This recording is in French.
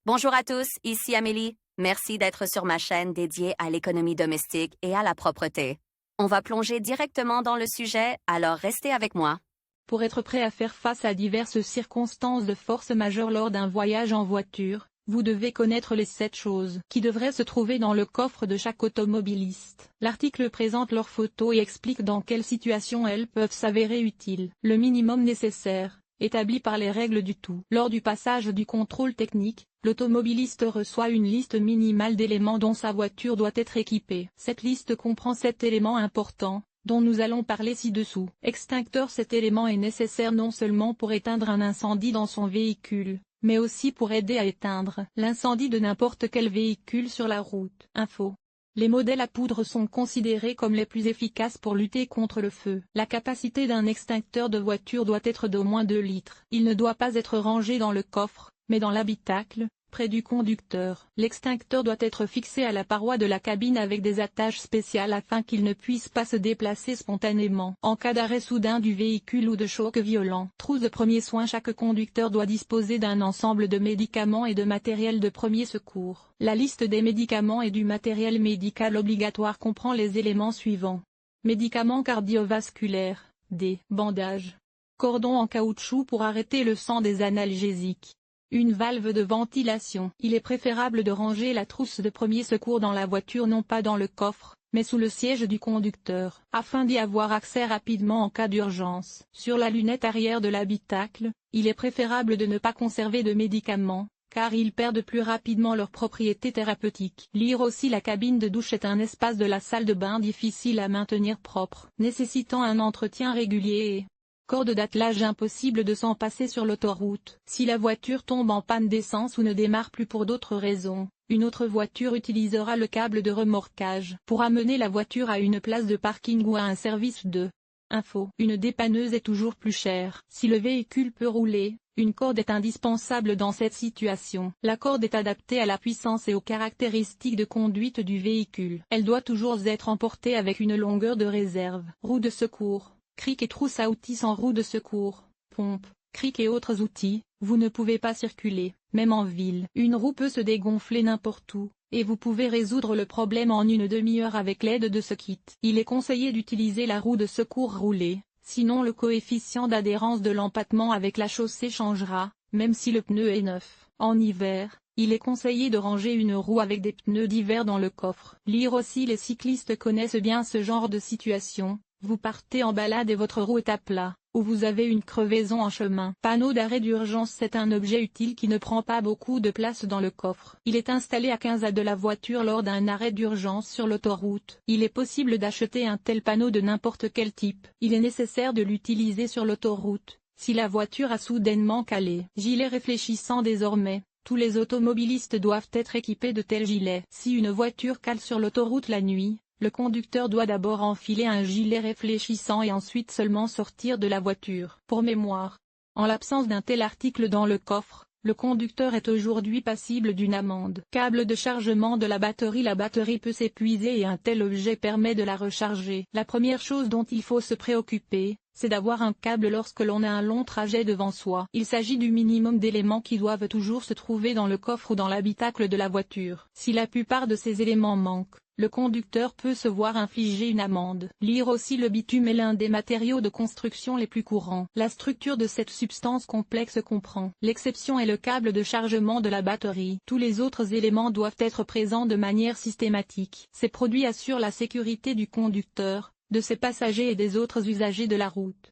Bonjour à tous, ici Amélie. Merci d'être sur ma chaîne dédiée à l'économie domestique et à la propreté. On va plonger directement dans le sujet, alors restez avec moi. Pour être prêt à faire face à diverses circonstances de force majeure lors d'un voyage en voiture, vous devez connaître les 7 choses qui devraient se trouver dans le coffre de chaque automobiliste. L'article présente leurs photos et explique dans quelles situations elles peuvent s'avérer utiles. Le minimum nécessaire, établi par les règles du tout. Lors du passage du contrôle technique, l'automobiliste reçoit une liste minimale d'éléments dont sa voiture doit être équipée. Cette liste comprend 7 éléments importants, dont nous allons parler ci-dessous. Extincteur. Cet élément est nécessaire non seulement pour éteindre un incendie dans son véhicule, mais aussi pour aider à éteindre l'incendie de n'importe quel véhicule sur la route. Info. Les modèles à poudre sont considérés comme les plus efficaces pour lutter contre le feu. La capacité d'un extincteur de voiture doit être d'au moins 2 litres. Il ne doit pas être rangé dans le coffre, mais dans l'habitacle, près du conducteur. L'extincteur doit être fixé à la paroi de la cabine avec des attaches spéciales afin qu'il ne puisse pas se déplacer spontanément. En cas d'arrêt soudain du véhicule ou de choc violent. Trousse de premiers soins. Chaque conducteur doit disposer d'un ensemble de médicaments et de matériel de premier secours. La liste des médicaments et du matériel médical obligatoire comprend les éléments suivants. Médicaments cardiovasculaires, des bandages, cordon en caoutchouc pour arrêter le sang, des analgésiques, une valve de ventilation. Il est préférable de ranger la trousse de premier secours dans la voiture, non pas dans le coffre, mais sous le siège du conducteur, afin d'y avoir accès rapidement en cas d'urgence. Sur la lunette arrière de l'habitacle, il est préférable de ne pas conserver de médicaments, car ils perdent plus rapidement leurs propriétés thérapeutiques. Lire aussi. La cabine de douche est un espace de la salle de bain difficile à maintenir propre, nécessitant un entretien régulier et corde d'attelage. Impossible de s'en passer sur l'autoroute. Si la voiture tombe en panne d'essence ou ne démarre plus pour d'autres raisons, une autre voiture utilisera le câble de remorquage pour amener la voiture à une place de parking ou à un service de info. Une dépanneuse est toujours plus chère. Si le véhicule peut rouler, une corde est indispensable dans cette situation. La corde est adaptée à la puissance et aux caractéristiques de conduite du véhicule. Elle doit toujours être emportée avec une longueur de réserve. Roue de secours. Cric et trousse à outils. Sans roue de secours, pompe, cric et autres outils, vous ne pouvez pas circuler, même en ville. Une roue peut se dégonfler n'importe où, et vous pouvez résoudre le problème en une demi-heure avec l'aide de ce kit. Il est conseillé d'utiliser la roue de secours roulée, sinon le coefficient d'adhérence de l'empattement avec la chaussée changera, même si le pneu est neuf. En hiver, il est conseillé de ranger une roue avec des pneus d'hiver dans le coffre. Lire aussi. Les cyclistes connaissent bien ce genre de situation. Vous partez en balade et votre roue est à plat, ou vous avez une crevaison en chemin. Panneau d'arrêt d'urgence. C'est un objet utile qui ne prend pas beaucoup de place dans le coffre. Il est installé à 15 à de la voiture lors d'un arrêt d'urgence sur l'autoroute. Il est possible d'acheter un tel panneau de n'importe quel type. Il est nécessaire de l'utiliser sur l'autoroute, si la voiture a soudainement calé. Gilet réfléchissant. Désormais, tous les automobilistes doivent être équipés de tels gilets. Si une voiture cale sur l'autoroute la nuit, le conducteur doit d'abord enfiler un gilet réfléchissant et ensuite seulement sortir de la voiture. Pour mémoire, en l'absence d'un tel article dans le coffre, le conducteur est aujourd'hui passible d'une amende. Câble de chargement de la batterie. La batterie peut s'épuiser et un tel objet permet de la recharger. La première chose dont il faut se préoccuper, c'est d'avoir un câble lorsque l'on a un long trajet devant soi. Il s'agit du minimum d'éléments qui doivent toujours se trouver dans le coffre ou dans l'habitacle de la voiture. Si la plupart de ces éléments manquent, le conducteur peut se voir infliger une amende. Lire aussi. Le bitume est l'un des matériaux de construction les plus courants. La structure de cette substance complexe comprend. L'exception est le câble de chargement de la batterie. Tous les autres éléments doivent être présents de manière systématique. Ces produits assurent la sécurité du conducteur, de ses passagers et des autres usagers de la route.